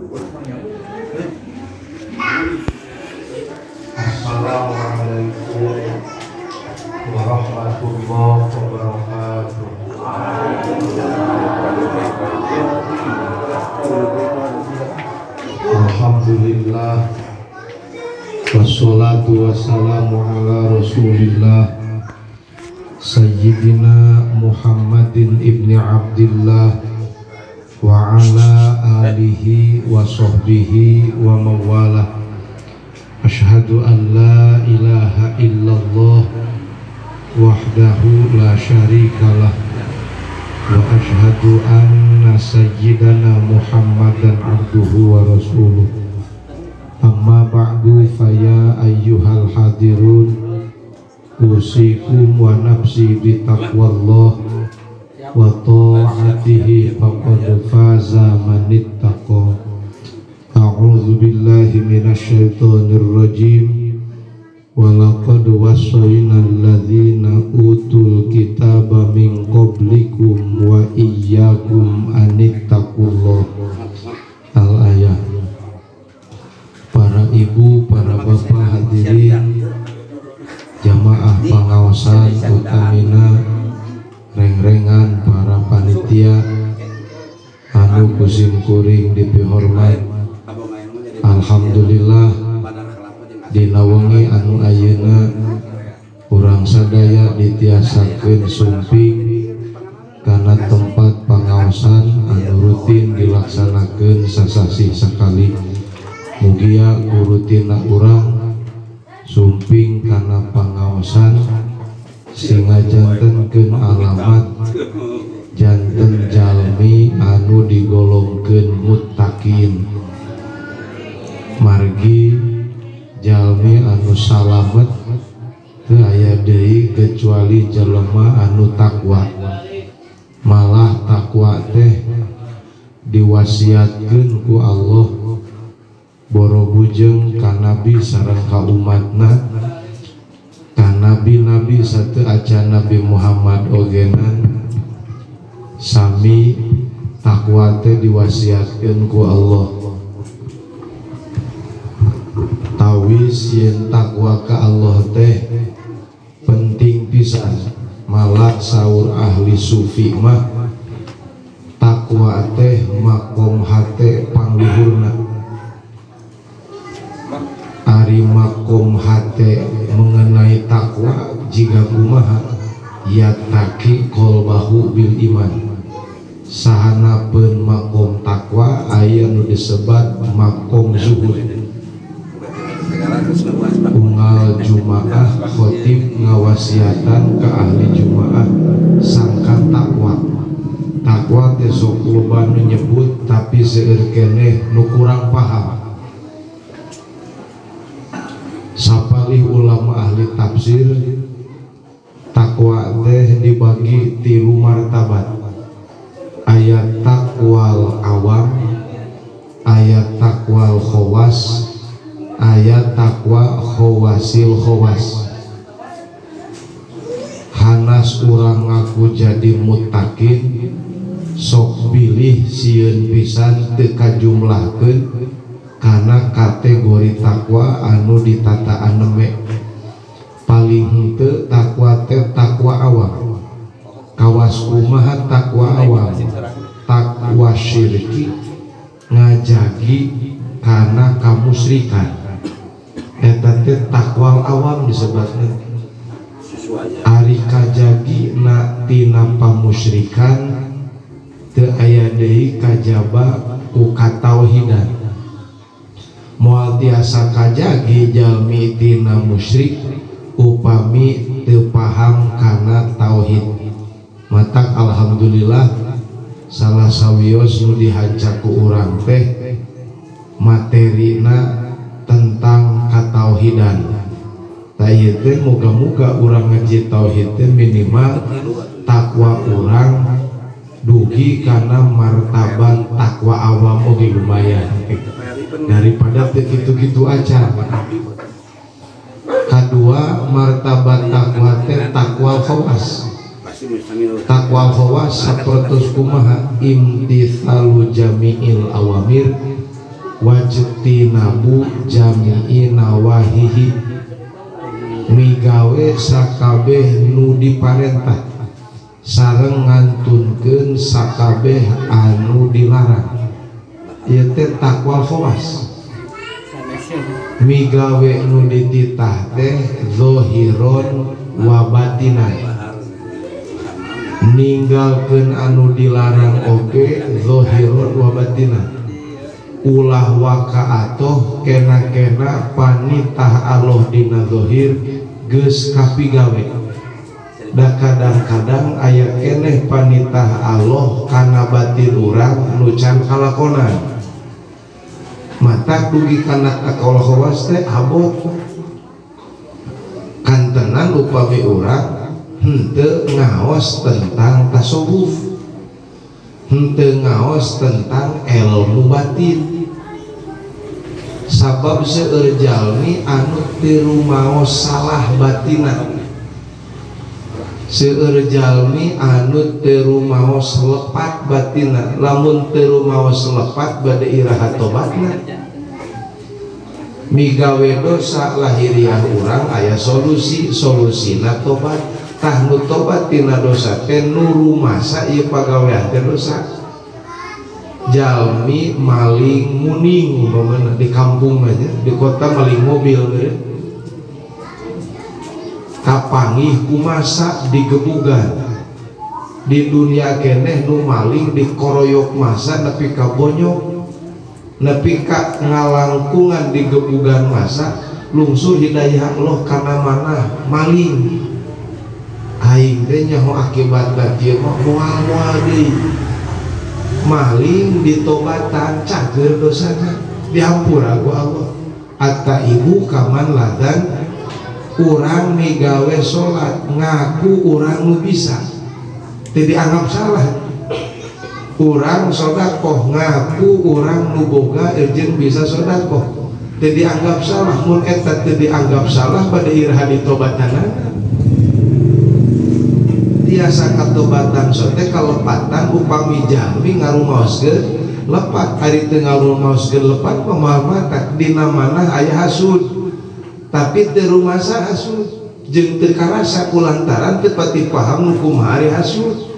Assalamualaikum warahmatullahi wabarakatuh. Alhamdulillah, wassalatu wassalamu ala rasulillah Sayyidina Muhammadin ibni Abdillah wa ala alihi wa sahbihi wa mawalah. Asyhadu an la ilaha illallah wahdahu la syarikalah wa asyhadu anna sayyidana Muhammadan abduhu wa rasuluh. Amma ba'du, faya ayyuhal hadirun, usikum wa nafsi bitaqwallah wa ta'atihi faqad faza man ittaqa. A'udzu billahi minasyaitonir rajim. Wa laqad wassayna alladzina utul kitaba min qablikum wa iyyakum anittaqullah. Al-ayah. Para ibu, para bapak hadirin jamaah pengawasan utamina reng-rengan para panitia anu kusim kuring dipihormat. Alhamdulillah dina wengi anu ayeuna urang sadaya ditiasakeun sumping kana tempat pengawasan anu rutin dilaksanakeun sasasi sakali. Mugia kurutina urang sumping kana pangaosan singa jantenkeun alamat janten jalmi anu digolongkeun muttaqin, margi jalmi anu salamet teu aya deui kecuali jelema anu takwa. Malah takwa teh diwasiatkeun ku Allah borobujeng ka nabi sareng ka umatna, ka nabi-nabi sateu acan Nabi Muhammad ogenan sami takwa teh diwasiatkeun ku Allah. Tawis yen takwa ka Allah teh penting pisan. Malah saur ahli sufi mah takwa teh makom hate pangluhurna. Ari makom hate mengenai takwa jika kumaha yataki kolbahu bil iman. Sahanapeun makom takwa aya nu disebat makom zuhud. Unggal jumaah khotib ngawasiatan ke ahli jumaah sangka takwa. Takwa teh sok loba nu nyebut tapi seueur keneh nu kurang paham. Sapalih ulama ahli tafsir takwa teh dibagi 3 martabat. Ayat takwal awam, ayat takwal khawas, ayat takwa khawasil khawas. Hanas urang ngaku jadi muttaqin sok pilih sieun pisan teu kajumlahkeun karena kategori takwa anu ditataan neme. Paling henteu takwa teh takwa awam. Kawas kumaha takwa awam? Takwa syirki ngajagi karena kamusyrikan. Eta teh takwa awam disebutna. Ari kajagi na tina pamusyrikan teu aya deui kajaba ku katauhidan. Moal tiasa kajagi jalmi tina musyrik upami teu paham kana tauhid. Matak alhamdulillah salah sawios nu dihancak ku urang teh materina tentang katauhidan. Tah ieu teh muga-muga urang ngaji tauhid teh minimal takwa urang dugi kana martabat takwa awam oge lumayan daripada begitu-gitu aja. Kedua, martabat takwa teh takwa khawas. Takwa khawas sapertos kumaha imtithalu jami'il awamir wajeti nabu jami'i nawahihi migawe sakabeh nu diparentah sareng ngantunkeun sakabeh anu dilarang. Ieu teh taqwal khawas. Migawe nu dititah teh zahiron wa batinan, ninggalkeun anu dilarang oge zahiron wa batinan. Ulah wakaatoh kena-kena panitah Allah dina zahir geus kapigawe. Da kadang-kadang aya keneh panitah Allah kana batin urang nu can kalakonan. Mata dugi kana taqwal khawas teh abot kantenan upami urang henteu ngaos tentang tasawuf, henteu ngaos tentang ilmu batin. Sabab seueur jalmi anu teu rumaos salah batina, seueur jalmi anu teu rumaos lepat batina. Lamun teu rumaos lepat bade iraha tobatna, migawe dosa lahiriah urang aya solusina tobat. Tah nu tobat tina dosa teh nu rumasa ieu pagawean teh dosa. Jalmi maling muning umpamana di kampung aja, di kota maling mobil gitu. Kapangih kumasa digebugan. Di dunia keneh nu maling dikoroyok masa nepi ka bonyok, nepi ka ngalangkungan digebugan masa lungsur hidayah Allah kana mana maling. Aing teh nyaho akibatna kieu mah moal-moal deui. Maling ditobatan cager dosana dihampura ku Allah. Atta ibu kaman ladan urang migawe salat ngaku urang nu bisa teu dianggap salah. Urang sedekah ngaku urang nu boga jeung bisa sedekah teu dianggap salah. Mun eta teu dianggap salah bade iraha ditobatanana. Tiasa katobatan sote kalepatan upami jalmi ngarumaoskeun lepat. Ari teu ngarumaoskeun lepat pamaal mata dina manah aya hasud tapi teu rumasa hasud jeung teu karasa kulantaran teu pati paham nu kumaha ari hasud.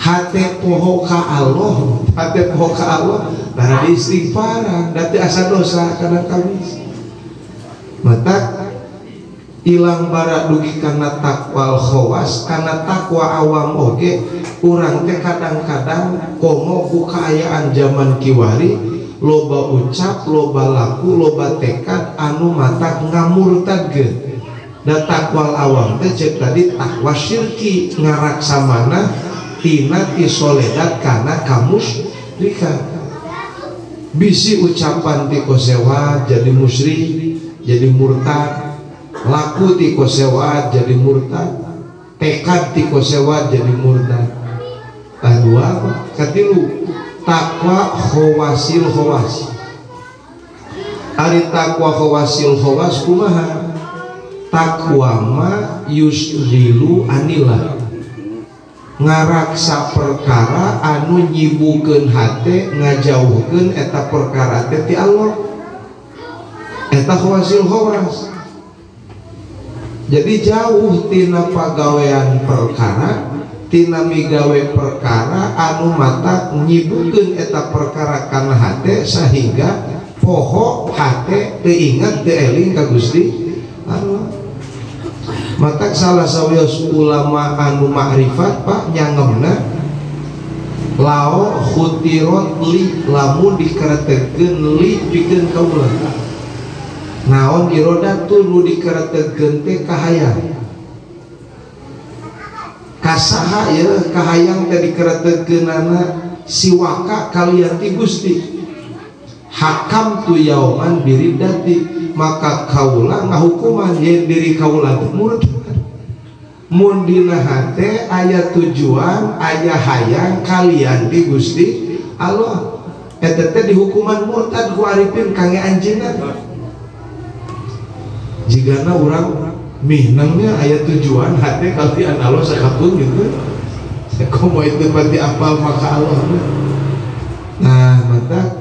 Hate poho ka Allah, hate poho ka Allah tara istighfaran da teu asa dosa kana kamis. Mata ilang bara dugi kana taqwal khawas, kana takwa awam oge. Urang teh kadang-kadang komo ku kaayaan zaman kiwari, loba ucap, loba laku, loba tekad anu mata ngamurtadkeun. Da taqwal awam teh cek tadi takwa syirki ngaraksamana tina ti soledat kana kamusyrikan. Bisi ucapan ti kosewa jadi musyrik, jadi murtad. Laku ti kosewa jadi murtad, tekad ti kosewa jadi murtad. Kedua apa? Katilu takwa khawasil khawas. Ari takwa khawasil khawas kumaha? Takwa ma yusrilu anillah, ngaraksa perkara anu nyibukeun hate ngajauhkeun eta perkara teh ti Allah. Eta khawasil khawas. Jadi jauh tina pagawean perkara, tina migawe perkara anu mata nyibukeun eta perkara kana hate sehingga poho hate teu ingat teu eling ka Gusti Allah. Mata salah sawios ulama anu makrifat pak nyangemna lao khutirot li, lamun dikaratekeun li pikeun kaula. Naon irodatul nu dikaratekeun teh kahayang. Kasaha ya kahayang teh dikaratekeunana siwaka kalian ti Gusti. Hakam tu yauman biridati, maka kaula ngahukuman yen diri kaula teh murtad. Mun dina hate aya tujuan, aya hayang kalian ti Gusti Allah. Eta teh dihukuman murtad ku arifin kangge anjeunna. Jigana orang mihnangnya aya tujuan hati kalian Allah sakapun gitu. Komo itu pati apal maka Allah. Nah mata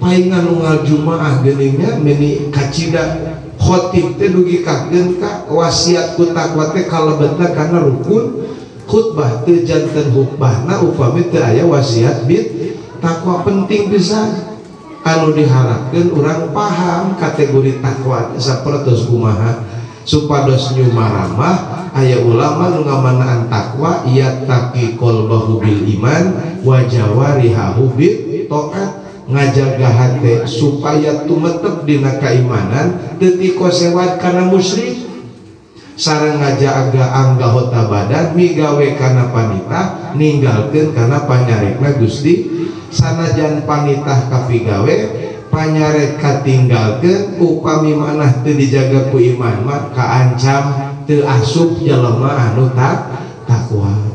paingan unggal jumaah geningnya meni kacida khotib teh dugi kakeun ka wasiat ku takwa teh kalebetna kana rukun khutbah teu janten khutbahna upami teu aya wasiat bid takwa penting pisan anu diharapkeun urang paham kategori takwa sapertos kumaha supados nyumaramah aya ulama nu ngamanaan takwa yattaqi qalbahu bil iman wa jawarihahu bit taat ngajaga hate supaya tumetep dina keimanan teu ti kosewat kana musyrik sareng ngajaga anggota badan migawe kana panitah ninggalkeun kana panyarikna Gusti sanajan panitah kapigawe panyarek katinggalkeun upami manah teu dijaga ku iman mah kaancam teu asup jelema anu takwa